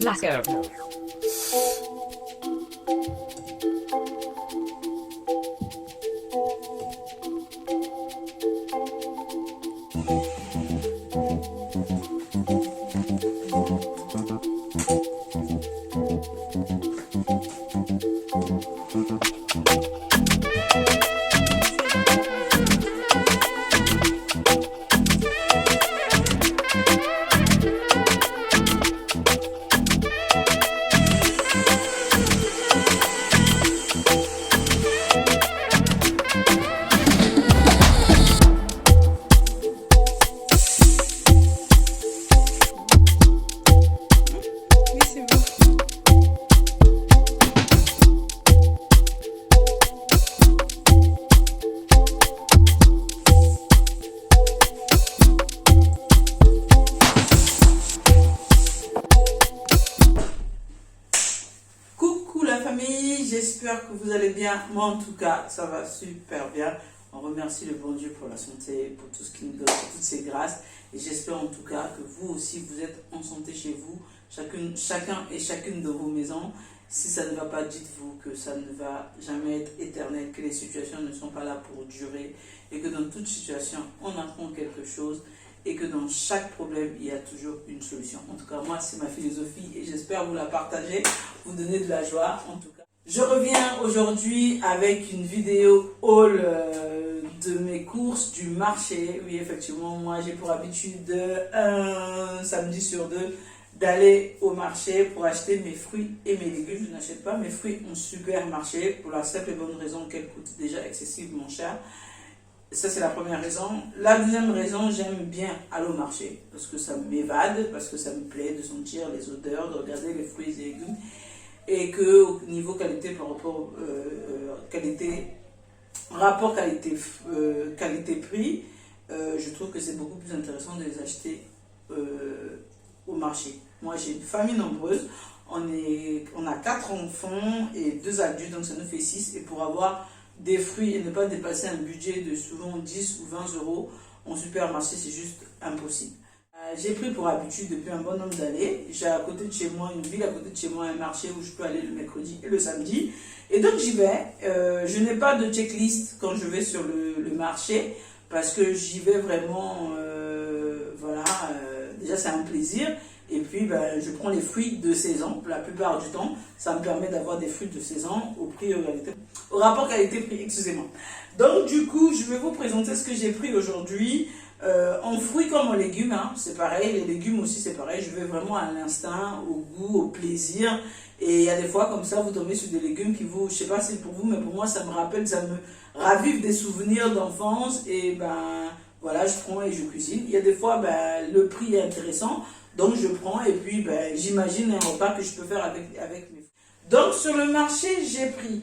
Let's go. Coucou la famille, j'espère que vous allez bien. Moi en tout cas, ça va super bien. On remercie le bon Dieu pour la santé, pour tout ce qu'il nous donne, pour toutes ses grâces. Et j'espère en tout cas que vous aussi, vous êtes en santé chez vous, chacun et chacune de vos maisons. Si ça ne va pas, dites-vous que ça ne va jamais être éternel, que les situations ne sont pas là pour durer et que dans toute situation, on apprend quelque chose et que dans chaque problème, il y a toujours une solution. En tout cas, moi, c'est ma philosophie et j'espère vous la partager, vous donner de la joie. En tout cas, je reviens aujourd'hui avec une vidéo haul de mes courses du marché. Oui, effectivement, moi, j'ai pour habitude un samedi sur deux d'aller au marché pour acheter mes fruits et mes légumes. Je n'achète pas mes fruits en supermarché pour la simple et bonne raison qu'elles coûtent déjà excessivement cher. Ça, c'est la première raison. La deuxième raison, j'aime bien aller au marché parce que ça m'évade, parce que ça me plaît de sentir les odeurs, de regarder les fruits et légumes et que au niveau qualité par rapport rapport qualité-prix, je trouve que c'est beaucoup plus intéressant de les acheter au marché. Moi, j'ai une famille nombreuse. On a 4 enfants et 2 adultes, donc ça nous fait 6. Et pour avoir des fruits et ne pas dépasser un budget de souvent 10 ou 20 euros en supermarché, c'est juste impossible. J'ai pris pour habitude depuis un bon nombre d'années. J'ai à côté de chez moi une ville, à côté de chez moi un marché où je peux aller le mercredi et le samedi. Et donc j'y vais. Je n'ai pas de checklist quand je vais sur le marché parce que j'y vais vraiment, voilà, déjà c'est un plaisir. Et puis, ben, je prends les fruits de saison. La plupart du temps, ça me permet d'avoir des fruits de saison au rapport qualité-prix, excusez-moi. Donc, du coup, je vais vous présenter ce que j'ai pris aujourd'hui. En fruits comme en légumes, hein, c'est pareil. Les légumes aussi, c'est pareil. Je vais vraiment à l'instinct, au goût, au plaisir. Et il y a des fois, comme ça, vous tombez sur des légumes qui vous, je sais pas si c'est pour vous, mais pour moi, ça me rappelle, ça me ravive des souvenirs d'enfance. Et ben, voilà, je prends et je cuisine. Il y a des fois, ben, le prix est intéressant. Donc je prends et puis ben, j'imagine un repas que je peux faire avec mes fruits. Donc sur le marché, j'ai pris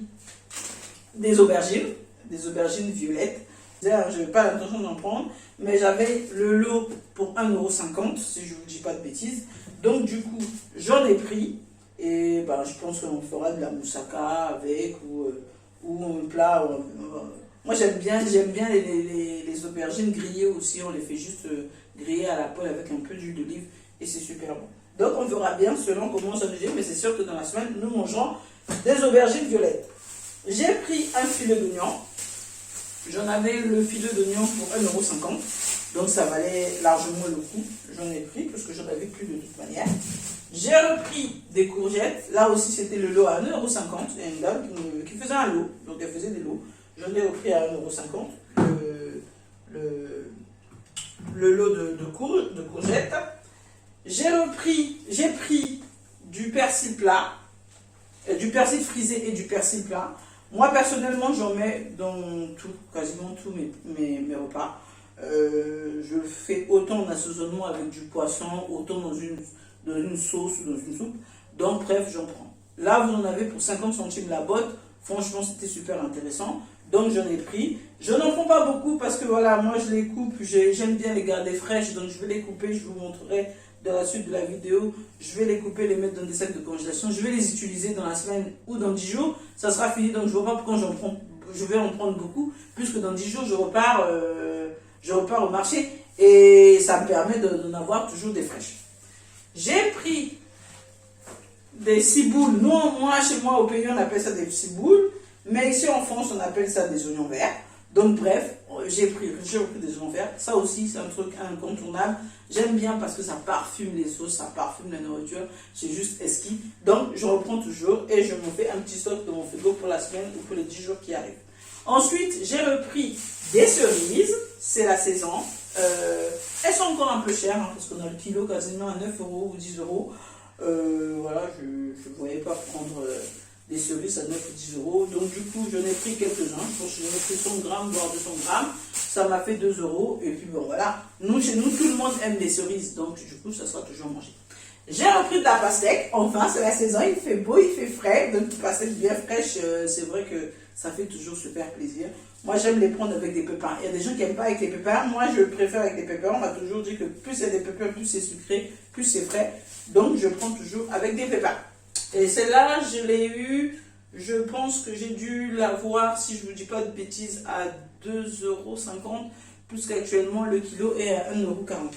des aubergines violettes. Je n'avais pas l'intention d'en prendre, mais j'avais le lot pour 1,50 €, si je ne vous dis pas de bêtises. Donc du coup, j'en ai pris et ben, je pense qu'on fera de la moussaka avec ou un plat. Moi j'aime bien les aubergines grillées aussi, on les fait juste griller à la poêle avec un peu d'huile d'olive. Et c'est super bon. Donc on verra bien selon comment ça nous dit, mais c'est sûr que dans la semaine, nous mangerons des aubergines violettes. J'ai pris un filet d'oignon. J'en avais le filet d'oignon pour 1,50 €. Donc ça valait largement le coup. J'en ai pris parce que j'en avais plus de toute manière. J'ai repris des courgettes. Là aussi c'était le lot à 1,50 €. Il y a une dame qui faisait un lot. Donc elle faisait des lots. J'en ai repris à 1,50 €. Le lot de courgettes. J'ai pris du persil plat, du persil frisé et du persil plat. Moi, personnellement, j'en mets dans quasiment tous mes repas. Je fais autant en assaisonnement avec du poisson, autant dans une sauce ou dans une soupe. Donc, bref, j'en prends. Là, vous en avez pour 50 centimes la botte. Franchement, c'était super intéressant. Donc, j'en ai pris. Je n'en prends pas beaucoup parce que, voilà, moi, je les coupe. J'aime bien les garder fraîches. Donc, je vais les couper. Je vous montrerai dans la suite de la vidéo. Je vais les couper, les mettre dans des sacs de congélation. Je vais les utiliser dans la semaine ou dans 10 jours. Ça sera fini. Donc, je ne vois pas pourquoi je vais en prendre beaucoup. Puisque dans 10 jours, je repars au marché. Et ça me permet d'en avoir toujours des fraîches. J'ai pris des ciboules. Non, moi, chez moi, au pays, on appelle ça des ciboules. Mais ici, en France, on appelle ça des oignons verts. Donc, bref, j'ai repris des oignons verts. Ça aussi, c'est un truc incontournable. J'aime bien parce que ça parfume les sauces, ça parfume la nourriture. C'est juste esquis. Donc, je reprends toujours et je me fais un petit stock de mon frigo pour la semaine ou pour les 10 jours qui arrivent. Ensuite, j'ai repris des cerises. C'est la saison. Elles sont encore un peu chères hein, parce qu'on a le kilo quasiment à 9 € ou 10 €. Voilà, je ne voyais pas prendre des cerises à 9 ou 10 €. Donc du coup, j'en ai pris quelques-uns. Je pense que j'en ai pris 100 grammes, voire 200 grammes. Ça m'a fait 2 €. Et puis bon, voilà. Nous, chez nous, tout le monde aime les cerises. Donc du coup, ça sera toujours mangé. J'ai repris de la pastèque. Enfin, c'est la saison. Il fait beau, il fait frais. Donc, une pastèque bien fraîche, c'est vrai que ça fait toujours super plaisir. Moi, j'aime les prendre avec des pépins. Il y a des gens qui n'aiment pas avec les pépins. Moi, je préfère avec des pépins. On m'a toujours dit que plus il y a des pépins, plus c'est sucré, plus c'est frais. Donc, je prends toujours avec des pépins. Et celle-là, je l'ai eu, je pense que j'ai dû l'avoir, si je ne vous dis pas de bêtises, à 2,50 €, puisqu'actuellement, le kilo est à 1,49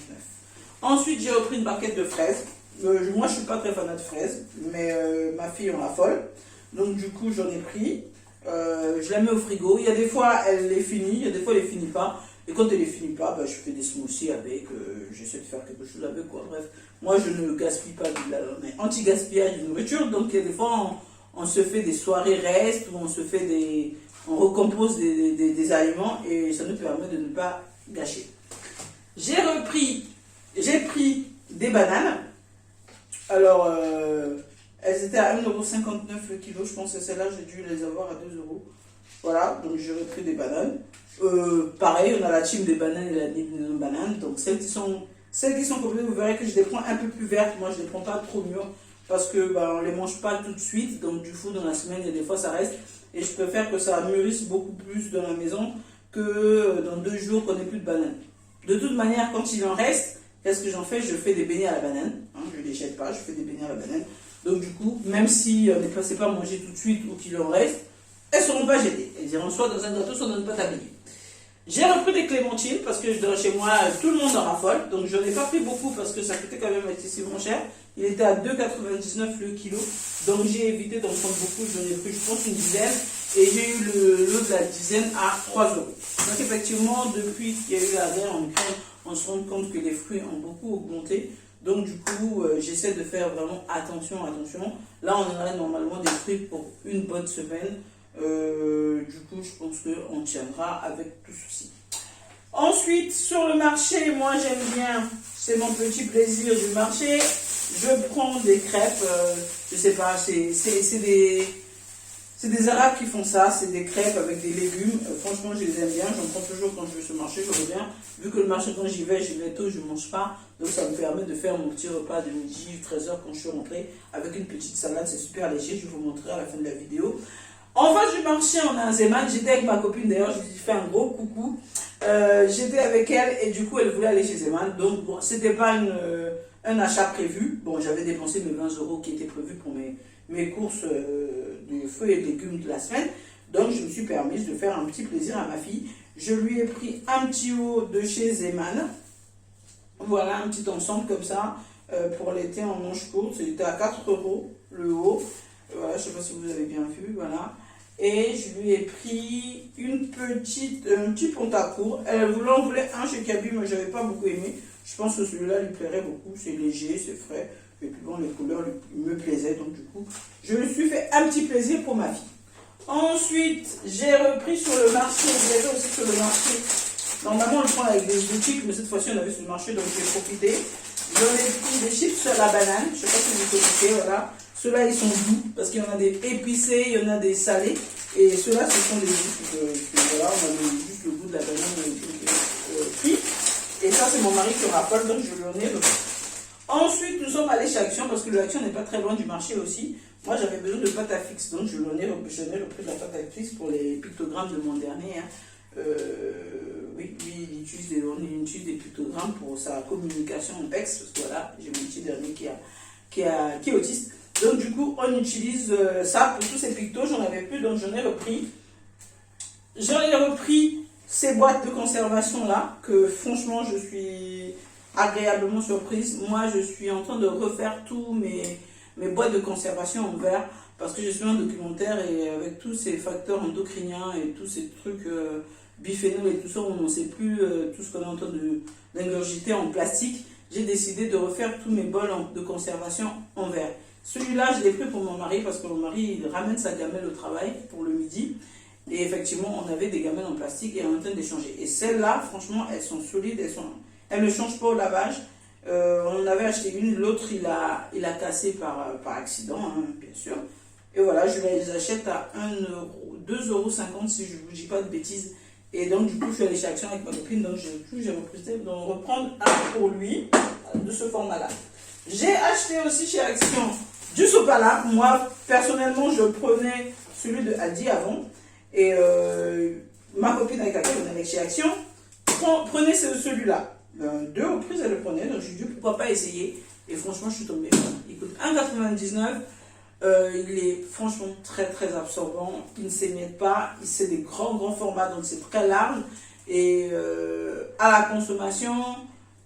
€. Ensuite, j'ai repris une barquette de fraises. Moi, je ne suis pas très fanat de fraises, mais ma fille en affole. Donc, du coup, j'en ai pris. Je la mets au frigo. Il y a des fois, elle est finie, il y a des fois, elle ne finit pas. Et quand elle ne finit pas, je fais des smoothies avec. J'essaie de faire quelque chose avec, quoi. Bref, moi, je ne gaspille pas. On est anti-gaspillage de nourriture. Donc, il y a des fois, on se fait des soirées restes ou on recompose des aliments et ça nous permet de ne pas gâcher. J'ai pris des bananes. Alors, elles étaient à 1,59 € le kilo. Je pense que celles-là, j'ai dû les avoir à 2 €. Voilà, donc j'ai repris des bananes. Pareil, on a la team des bananes et la team des bananes. Donc celles qui sont complètes, vous verrez que je les prends un peu plus vertes. Moi, je ne les prends pas trop mûres parce que on ne les mange pas tout de suite. Donc du coup, dans la semaine, il y a des fois, ça reste. Et je préfère que ça mûrisse beaucoup plus dans la maison que dans 2 jours qu'on n'ait plus de bananes. De toute manière, quand il en reste, qu'est-ce que j'en fais? Je fais des beignets à la banane. Je ne les jette pas, je fais des beignets à la banane. Donc du coup, même si on n'est pas manger tout de suite ou qu'il en reste, elles ne seront pas jetées. Elles iront soit dans un gâteau, soit dans une pâte à beignet. J'ai repris des clémentines parce que chez moi, tout le monde en raffole. Donc je n'en ai pas pris beaucoup parce que ça coûtait quand même excessivement cher. Il était à 2,99 € le kilo. Donc j'ai évité d'en prendre beaucoup. J'en ai pris, je pense, une dizaine. Et j'ai eu le lot de la dizaine à 3 €. Donc effectivement, depuis qu'il y a eu la guerre en Ukraine, on se rend compte que les fruits ont beaucoup augmenté. Donc du coup, j'essaie de faire vraiment attention. Là, on aurait normalement des fruits pour une bonne semaine. Du coup, je pense qu'on tiendra avec tout ceci. Ensuite, sur le marché, moi j'aime bien, c'est mon petit plaisir du marché. Je prends des crêpes, je sais pas, c'est des Arabes qui font ça, c'est des crêpes avec des légumes. Franchement, je les aime bien, j'en prends toujours quand je vais sur le marché, je reviens. Vu que le marché, quand j'y vais tôt, je ne mange pas. Donc ça me permet de faire mon petit repas de midi, 13 h quand je suis rentrée, avec une petite salade, c'est super léger, je vais vous montrer à la fin de la vidéo. En face du marché, on a un Zeman. J'étais avec ma copine d'ailleurs, je lui ai fait un gros coucou. J'étais avec elle et du coup, elle voulait aller chez Zeman. Donc, bon, c'était pas un achat prévu. Bon, j'avais dépensé mes 20 € qui étaient prévus pour mes courses de fruits et de légumes de la semaine. Donc, je me suis permise de faire un petit plaisir à ma fille. Je lui ai pris un petit haut de chez Zeman. Voilà, un petit ensemble comme ça pour l'été en manche courte. C'était à 4 € le haut. Voilà, je ne sais pas si vous avez bien vu, voilà. Et je lui ai pris un petit pantacourt. Elle en voulait un chez Kaby, mais je n'avais pas beaucoup aimé. Je pense que celui-là lui plairait beaucoup. C'est léger, c'est frais. Et puis bon, les couleurs me plaisaient. Donc du coup, je me suis fait un petit plaisir pour ma fille. Ensuite, j'ai repris sur le marché. Vous avez aussi sur le marché. Normalement, on le prend avec des boutiques, mais cette fois-ci, on avait sur le marché, donc j'ai profité. J'en ai pris des chips à la banane. Je ne sais pas si vous connaissez, voilà. Ceux-là, ils sont doux parce qu'il y en a des épicés, il y en a des salés. Et ceux-là, ce sont des doux. Voilà, on a juste le goût de la banane pris. Et ça, c'est mon mari qui en raffole, donc je lui en ai repris. Ensuite, nous sommes allés chez Action parce que l'Action n'est pas très loin du marché aussi. Moi, j'avais besoin de pâte à fixe, donc je lui en ai repris de la pâte à fixe pour les pictogrammes de mon dernier. Oui, lui, il utilise des pictogrammes pour sa communication en PEX, parce que voilà, j'ai mon petit dernier qui est autiste. Donc du coup, on utilise ça pour tous ces pictos. J'en avais plus, donc j'en ai repris. J'en ai repris ces boîtes de conservation là, que franchement, je suis agréablement surprise. Moi, je suis en train de refaire tous mes boîtes de conservation en verre parce que je suis un documentaire et avec tous ces facteurs endocriniens et tous ces trucs biphénol et tout ça, on n'en sait plus tout ce qu'on est en train d'ingurgiter en plastique. J'ai décidé de refaire tous mes bols de conservation en verre. Celui-là, je l'ai pris pour mon mari parce que mon mari il ramène sa gamelle au travail pour le midi. Et effectivement, on avait des gamelles en plastique et on est en train d'échanger. Et celles-là, franchement, elles sont solides, elles ne changent pas au lavage. On en avait acheté une, l'autre, il a cassé par accident, hein, bien sûr. Et voilà, je les achète à 2,50 € si je ne vous dis pas de bêtises. Et donc, du coup, je suis allée chez Action avec ma copine, donc j'ai repris de reprendre un pour lui, de ce format-là. J'ai acheté aussi chez Action du sopalin. Moi, personnellement, je prenais celui de Aldi avant. Et ma copine avec laquelle on allait chez Action prenait celui-là. Deux reprises, elle le prenait, donc j'ai dit pourquoi pas essayer. Et franchement, je suis tombée. Il coûte 1,99 €. Il est franchement très très absorbant. Il ne s'émiette pas. C'est des grands formats, donc c'est très large. Et à la consommation,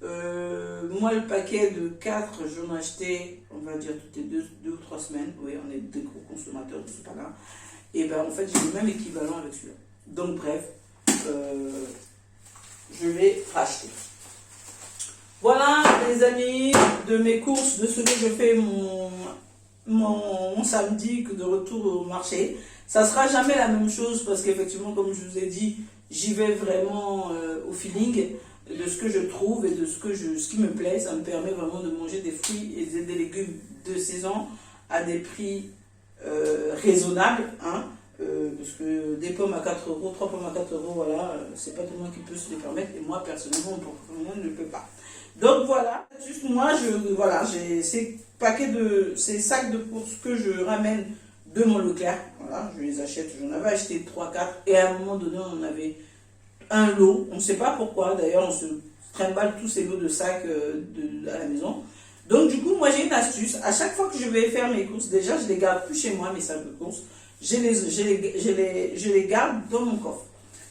moi le paquet de 4, j'en ai acheté, on va dire toutes les 2 ou 3 semaines. Oui, on est des gros consommateurs de ce pas-là. Et ben en fait, j'ai le même équivalent avec celui-là. Donc bref, je l'ai racheté. Voilà les amis, de mes courses, de ce que je fais mon samedi de retour au marché. Ça sera jamais la même chose parce qu'effectivement, comme je vous ai dit, j'y vais vraiment au feeling de ce que je trouve et de ce qui me plaît. Ça me permet vraiment de manger des fruits et des légumes de saison à des prix raisonnables, hein, parce que des pommes à 4 €, 3 pommes à 4 €, voilà, c'est pas tout le monde qui peut se les permettre, et moi personnellement, moi, je ne peux pas. Donc voilà, juste moi, j'ai ces sacs de courses que je ramène de mon Leclerc, voilà, je les achète, j'en avais acheté 3, 4, et à un moment donné, on en avait un lot, on ne sait pas pourquoi, d'ailleurs, on se trimballe tous ces lots de sacs à la maison. Donc du coup, moi j'ai une astuce, à chaque fois que je vais faire mes courses, déjà je les garde plus chez moi, mes sacs de courses, je les garde dans mon coffre.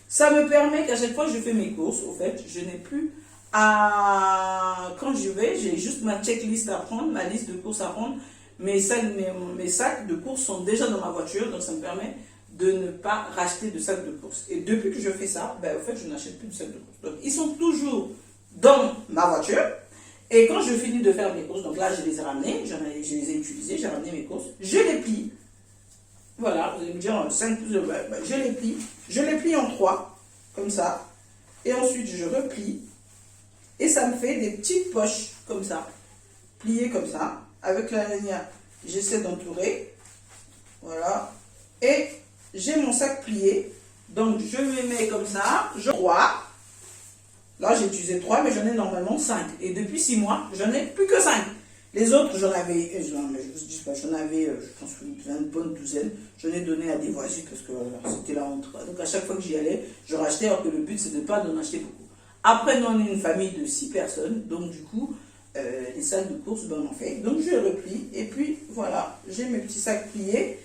Ça me permet qu'à chaque fois que je fais mes courses, au fait, je n'ai plus quand je vais, j'ai juste ma checklist à prendre, ma liste de courses à prendre. Mes sacs de courses sont déjà dans ma voiture, donc ça me permet de ne pas racheter de sacs de courses. Et depuis que je fais ça, ben, au fait, je n'achète plus de sacs de courses. Donc, ils sont toujours dans ma voiture. Et quand je finis de faire mes courses, donc là, je les ai ramenés, je les ai utilisés, j'ai ramené mes courses, je les plie. Voilà, vous allez me dire 5 pouces, je les plie en 3, comme ça. Et ensuite, je replie. Et ça me fait des petites poches, comme ça, pliées comme ça. Avec la lanière, j'essaie d'entourer. Voilà. Et j'ai mon sac plié. Donc, je me mets comme ça. Je crois. Là, j'ai utilisé 3, mais j'en ai normalement 5. Et depuis 6 mois, j'en ai plus que 5. Les autres, j'en avais, je pense, une bonne douzaine. J'en ai donné à des voisins parce que c'était la honte. Donc, à chaque fois que j'y allais, je rachetais, alors que le but, c'est de ne pas d'en acheter beaucoup. Après, nous, on est une famille de 6 personnes. Donc, du coup, les sacs de courses, ben, on en fait. Donc, je les replie. Et puis, voilà, j'ai mes petits sacs pliés.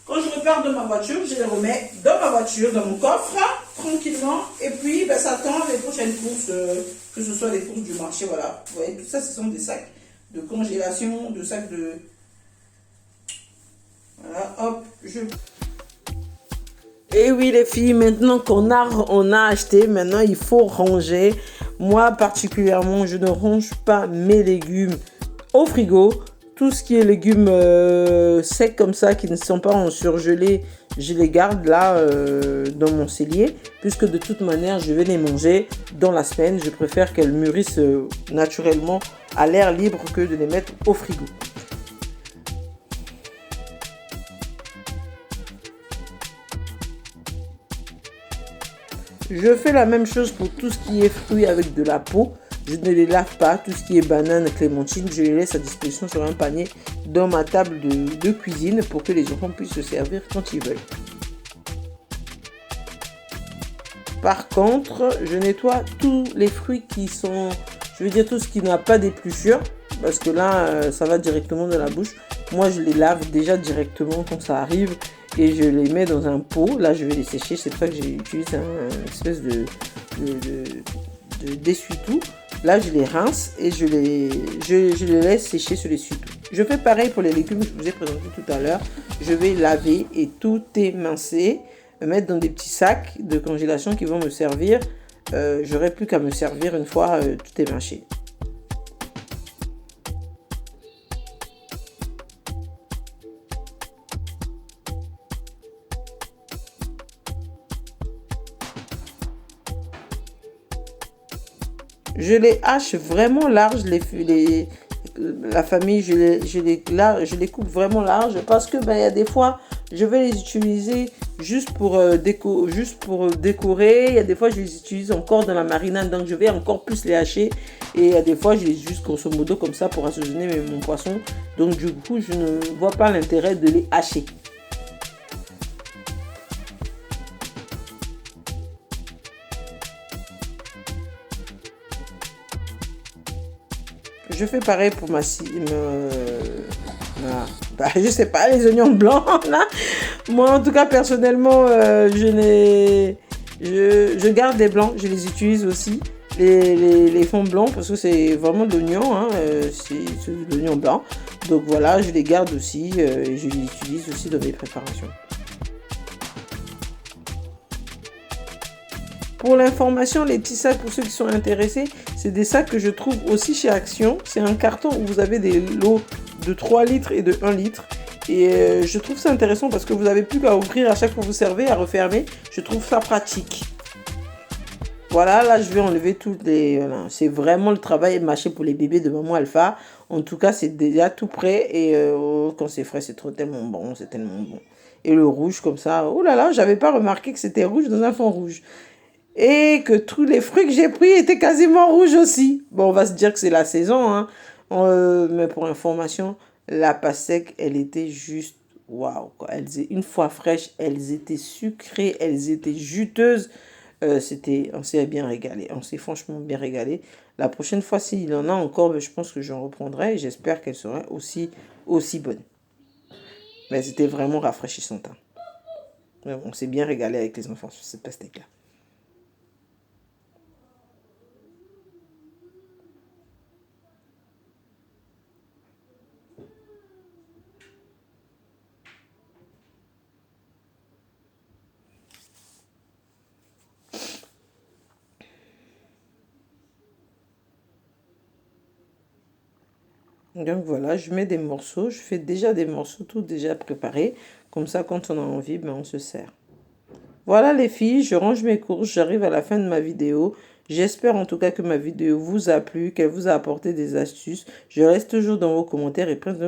Quand je repars de ma voiture, je les remets dans ma voiture, dans mon coffre, tranquillement. Et puis, ben, ça attend les prochaines courses, que ce soit les courses du marché, voilà. Vous voyez, tout ça, ce sont des sacs de congélation, de sacs de... Voilà, hop, Et oui, les filles, maintenant qu'on a acheté, maintenant, il faut ranger. Moi, particulièrement, je ne range pas mes légumes au frigo. Tout ce qui est légumes secs comme ça, qui ne sont pas en surgelé, je les garde là dans mon cellier, puisque de toute manière, je vais les manger dans la semaine. Je préfère qu'elles mûrissent naturellement à l'air libre que de les mettre au frigo. Je fais la même chose pour tout ce qui est fruits avec de la peau. Je ne les lave pas. Tout ce qui est banane, clémentine, je les laisse à disposition sur un panier dans ma table de cuisine pour que les enfants puissent se servir quand ils veulent. Par contre, je nettoie tous les fruits qui sont, je veux dire tout ce qui n'a pas d'épluchure, parce que là, ça va directement dans la bouche. Moi, je les lave déjà directement quand ça arrive et je les mets dans un pot. Là, je vais les sécher. Cette fois que j'utilise un espèce d'essuie-tout. Là, je les rince et je les laisse sécher sur les sucres. Je fais pareil pour les légumes que je vous ai présentés tout à l'heure. Je vais laver et tout émincer, mettre dans des petits sacs de congélation qui vont me servir. J'aurai plus qu'à me servir une fois tout éminché. Je les hache vraiment large, la famille, je les coupe vraiment large parce que il y a des fois, je vais les utiliser juste pour décorer. Il y a des fois, je les utilise encore dans la marinade, donc je vais encore plus les hacher. Et il y a des fois, je les use grosso modo comme ça pour assaisonner mon poisson. Donc du coup, je ne vois pas l'intérêt de les hacher. Je fais pareil pour je sais pas, les oignons blancs, là. Moi, en tout cas, personnellement, je garde les blancs, je les utilise aussi. Les fonds blancs, parce que c'est vraiment de l'oignon, hein, c'est de l'oignon blanc. Donc voilà, je les garde aussi et je les utilise aussi dans mes préparations. Pour l'information, les petits sacs, pour ceux qui sont intéressés, c'est des sacs que je trouve aussi chez Action. C'est un carton où vous avez des lots de 3 litres et de 1 litre. Et je trouve ça intéressant parce que vous n'avez plus qu'à ouvrir à chaque fois que vous servez, à refermer. Je trouve ça pratique. Voilà, là je vais enlever toutes les... Voilà. C'est vraiment le travail mâché pour les bébés de Maman Alpha. En tout cas, c'est déjà tout prêt. Et quand c'est frais, c'est tellement bon. C'est tellement bon. Et le rouge comme ça, oh là là, j'avais pas remarqué que c'était rouge dans un fond rouge. Et que tous les fruits que j'ai pris étaient quasiment rouges aussi. Bon, on va se dire que c'est la saison, hein. Mais pour information, la pastèque, elle était juste waouh. Une fois fraîches, elles étaient sucrées, elles étaient juteuses. On s'est bien régalé. On s'est franchement bien régalé. La prochaine fois, s'il y en a encore, je pense que j'en reprendrai. Et j'espère qu'elles seront aussi bonnes. Mais c'était vraiment rafraîchissant. Hein. On s'est bien régalé avec les enfants sur cette pastèque-là. Donc voilà, je mets des morceaux, je fais déjà des morceaux tout déjà préparés. Comme ça, quand on a envie, on se sert. Voilà les filles, je range mes courses, j'arrive à la fin de ma vidéo. J'espère en tout cas que ma vidéo vous a plu, qu'elle vous a apporté des astuces. Je reste toujours dans vos commentaires et prête